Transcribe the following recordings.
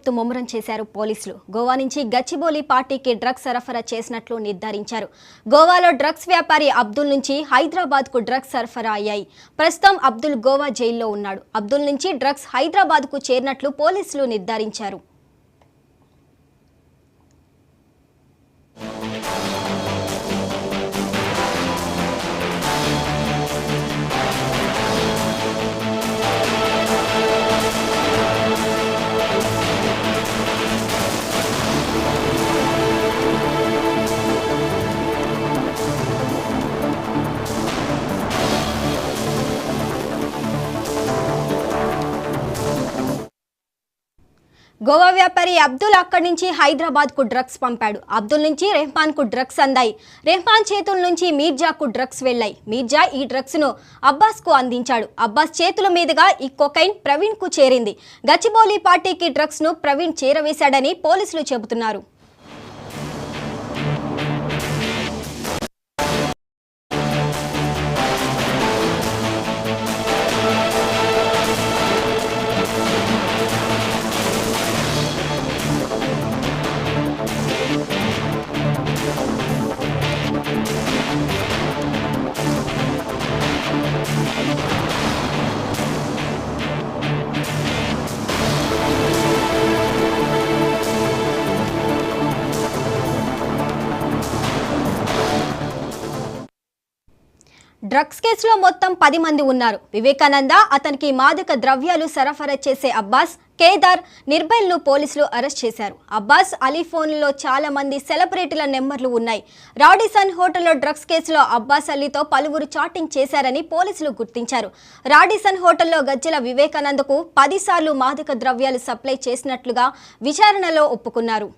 దర్యాప్తు ముమ్మరం చేశారు పోలీసులు. గోవా నుంచి గచ్చిబౌలి పార్టీకి డ్రగ్స్ సరఫరా చేసినట్లు నిర్ధారించారు. గోవాలో డ్రగ్స్ వ్యాపారి అబ్దుల్ నుంచి హైదరాబాద్కు డ్రగ్స్ సరఫరా అయ్యాయి. ప్రస్తుతం అబ్దుల్ గోవా జైల్లో ఉన్నాడు. అబ్దుల్ నుంచి డ్రగ్స్ హైదరాబాద్కు చేరినట్లు పోలీసులు నిర్ధారించారు. గోవా వ్యాపారి అబ్దుల్ అక్కడి నుంచి హైదరాబాద్కు డ్రగ్స్ పంపాడు. అబ్దుల్ నుంచి రెహమాన్కు డ్రగ్స్ అందాయి. రెహమాన్ చేతుల నుంచి మీర్జాకు డ్రగ్స్ వెళ్లాయి. మీర్జా ఈ డ్రగ్స్ను అబ్బాస్కు అందించాడు. అబ్బాస్ చేతుల మీదుగా ఈ కొకైన్ ప్రవీణ్కు చేరింది. గచ్చిబౌలి పార్టీకి డ్రగ్స్ను ప్రవీణ్ చేరవేశాడని పోలీసులు చెబుతున్నారు. డ్రగ్స్ కేసులో మొత్తం 10 మంది ఉన్నారు. వివేకానంద, అతనికి మాదక ద్రవ్యాలు సరఫరా చేసే అబ్బాస్, కేదార్, నిర్భయల్ను పోలీసులు అరెస్ట్ చేశారు. అబ్బాస్ అలీ ఫోన్లో చాలా మంది సెలబ్రిటీల నెంబర్లు ఉన్నాయి. రాడిసన్ హోటల్లో డ్రగ్స్ కేసులో అబ్బాస్ అలీతో పలువురు చాటింగ్ చేశారని పోలీసులు గుర్తించారు. రాడిసన్ హోటల్లో గజ్జల వివేకానందకు 10 సార్లు మాదక ద్రవ్యాలు సప్లై చేసినట్లుగా విచారణలో ఒప్పుకున్నారు.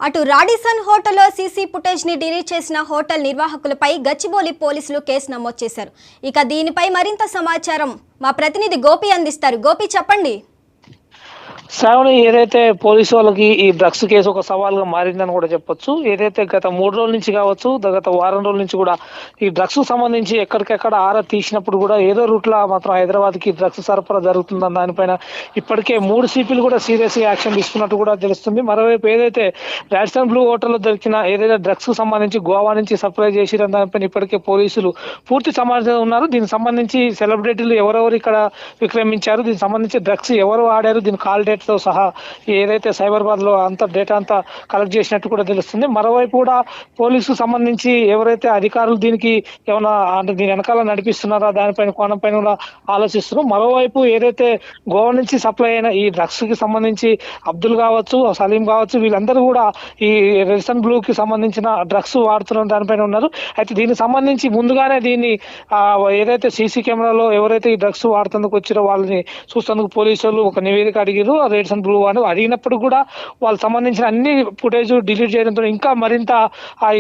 అటు రాడిసన్ హోటల్లో సీసీ ఫుటేజ్ ని డిలీట్ చేసిన హోటల్ నిర్వాహకులపై గచ్చిబౌలి పోలీసులు కేసు నమోదు చేశారు. ఇక దీనిపై మరింత సమాచారం మా ప్రతినిధి గోపి అందిస్తారు. గోపి, చెప్పండి. శ్రావణి, ఏదైతే పోలీసు వాళ్ళకి ఈ డ్రగ్స్ కేసు ఒక సవాల్గా మారిందని కూడా చెప్పొచ్చు. ఏదైతే గత 3 రోజుల నుంచి కావచ్చు, గత వారం రోజుల నుంచి కూడా ఈ డ్రగ్స్ సంబంధించి ఎక్కడికెక్కడ ఆరా తీసినప్పుడు కూడా ఏదో రూట్లో మాత్రం హైదరాబాద్కి డ్రగ్స్ సరఫరా జరుగుతుందని దానిపైన ఇప్పటికే 3 సిపిలు కూడా సీరియస్ యాక్షన్ తీసుకున్నట్టు కూడా తెలుస్తుంది. మరోవైపు ఏదైతే రాడిసన్ బ్లూ హోటల్లో దొరికిన ఏదైతే డ్రగ్స్ సంబంధించి గోవా నుంచి సప్లై చేసిరని దానిపైన ఇప్పటికే పోలీసులు పూర్తి సమాచారం ఉన్నారు. దీనికి సంబంధించి సెలబ్రిటీలు ఎవరెవరు ఇక్కడ విక్రమించారు, దీనికి సంబంధించి డ్రగ్స్ ఎవరు ఆడారు, దీని కాల్ డేట్ తో సహా ఏదైతే సైబరాబాద్ లో అంత డేటా అంతా కలెక్ట్ చేసినట్టు కూడా తెలుస్తుంది. మరోవైపు కూడా పోలీసుకు సంబంధించి ఎవరైతే అధికారులు దీనికి ఏమైనా అంటే దీని వెనకాల నడిపిస్తున్నారా దానిపైన కోణం పైన కూడా ఆలోచిస్తున్నారు. మరోవైపు ఏదైతే గోవా నుంచి సప్లై అయిన ఈ డ్రగ్స్ కి సంబంధించి అబ్దుల్ కావచ్చు, సలీం కావచ్చు, వీళ్ళందరూ కూడా ఈ రాడిసన్ బ్లూ కి సంబంధించిన డ్రగ్స్ వాడుతున్న దానిపైన ఉన్నారు. అయితే దీనికి సంబంధించి ముందుగానే దీన్ని ఏదైతే సీసీ కెమెరాలో ఎవరైతే ఈ డ్రగ్స్ వాడుతందుకు వచ్చిరో వాళ్ళని చూసేందుకు పోలీసులు ఒక నివేదిక అడిగారు. రాడిసన్ బ్లూ అని అడిగినప్పుడు కూడా వాళ్ళకి సంబంధించిన అన్ని ఫుటేజ్ డిలీట్ చేయడంతో ఇంకా మరింత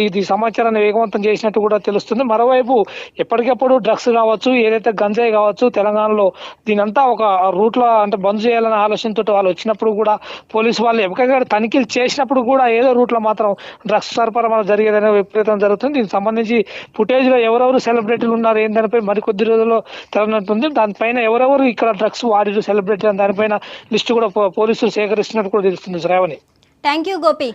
ఇది సమాచారాన్ని వేగవంతం చేసినట్టు కూడా తెలుస్తుంది. మరోవైపు ఎప్పటికప్పుడు డ్రగ్స్ కావచ్చు, ఏదైతే గంజాయి కావచ్చు, తెలంగాణలో దీనంతా ఒక రూట్ లో అంటే బంద్ చేయాలనే ఆలోచనతో వాళ్ళు వచ్చినప్పుడు కూడా పోలీసు వాళ్ళు ఎప్పటికక్కడ తనిఖీలు చేసినప్పుడు కూడా ఏదో రూట్ లో మాత్రం డ్రగ్స్ సరఫరా జరిగేదనే విపరీతం జరుగుతుంది. దీనికి సంబంధించి ఫుటేజ్ లో ఎవరెవరు సెలబ్రిటీలు ఉన్నారు ఏందానిపై మరికొద్ది రోజుల్లో తెలనట్టుంది. దానిపైన ఎవరెవరు ఇక్కడ డ్రగ్స్ వాడిరు సెలబ్రిటీ అని దానిపైన లిస్టు కూడా పోలీసులు సేకరిస్తున్నట్టు కూడా తెలుస్తుంది. Shravani, thank you Gopi.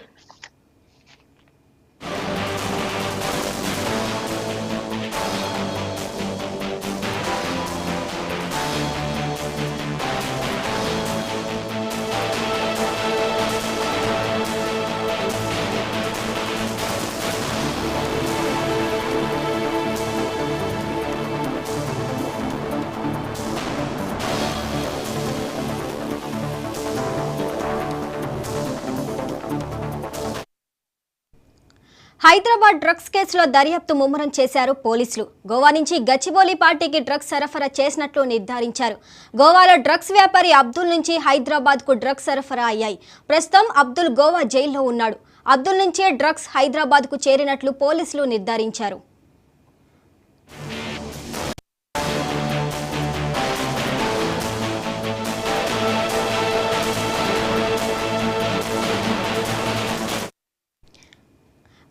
Hyderabad drugs కేసులో దర్యాప్తు ముమ్మరం చేశారు పోలీసులు. గోవా నుంచి గచ్చిబౌలి పార్టీకి డ్రగ్స్ సరఫరా చేసినట్లు నిర్ధారించారు. గోవాలో డ్రగ్స్ వ్యాపారి అబ్దుల్ నుంచి హైదరాబాద్కు డ్రగ్స్ సరఫరా అయ్యాయి. ప్రస్తుతం అబ్దుల్ గోవా జైల్లో ఉన్నాడు. అబ్దుల్ నుంచే డ్రగ్స్ హైదరాబాద్కు చేరినట్లు పోలీసులు నిర్ధారించారు.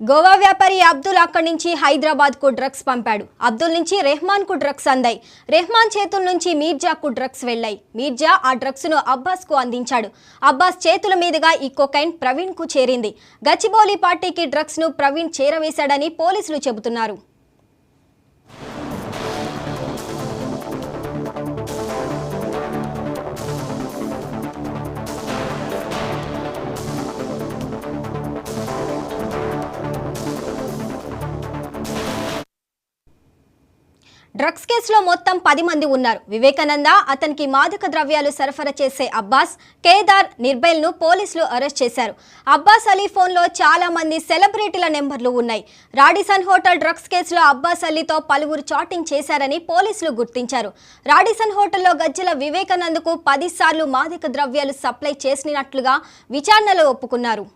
గోవా వ్యాపారి అబ్దుల్ అక్కడి నుంచి హైదరాబాద్ కు డ్రగ్స్ పంపాడు. అబ్దుల్ నుంచి రెహమాన్ కు డ్రగ్స్ అందాయి. రెహమాన్ చేతుల నుంచి మీర్జాకు డ్రగ్స్ వెళ్లాయి. మీర్జా ఆ డ్రగ్స్ ను అబ్బాస్ కు అందించాడు. అబ్బాస్ చేతుల మీదుగా ఈ కొకైన్ ప్రవీణ్ కు చేరింది. గచ్చిబౌలి పార్టీకి డ్రగ్స్ ను ప్రవీణ్ చేరవేశాడని పోలీసులు చెబుతున్నారు. డ్రగ్స్ కేసులో మొత్తం 10 మంది ఉన్నారు. వివేకానంద, అతనికి మాదక ద్రవ్యాలు సరఫరా చేసే అబ్బాస్, కేదార్, నిర్భయల్ను పోలీసులు అరెస్ట్ చేశారు. అబ్బాస్ అలీ ఫోన్లో చాలా మంది సెలబ్రిటీల నెంబర్లు ఉన్నాయి. రాడిసన్ హోటల్ డ్రగ్స్ కేసులో అబ్బాస్ అలీతో పలువురు చాటింగ్ చేశారని పోలీసులు గుర్తించారు. రాడిసన్ హోటల్లో గజ్జల వివేకానందకు 10 సార్లు మాదక ద్రవ్యాలు సప్లై చేసినట్లుగా విచారణలో ఒప్పుకున్నారు.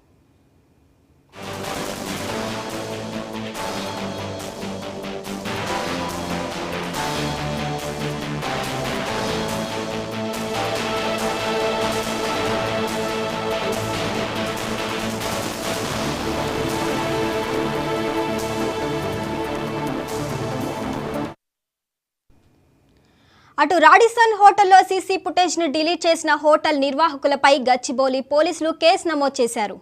అటు రాడిసన్ హోటల్లో సీసీ ఫుటేజ్ను డిలీట్ చేసిన హోటల్ నిర్వాహకులపై గచ్చిబౌలి పోలీసులు కేసు నమోదు చేశారు.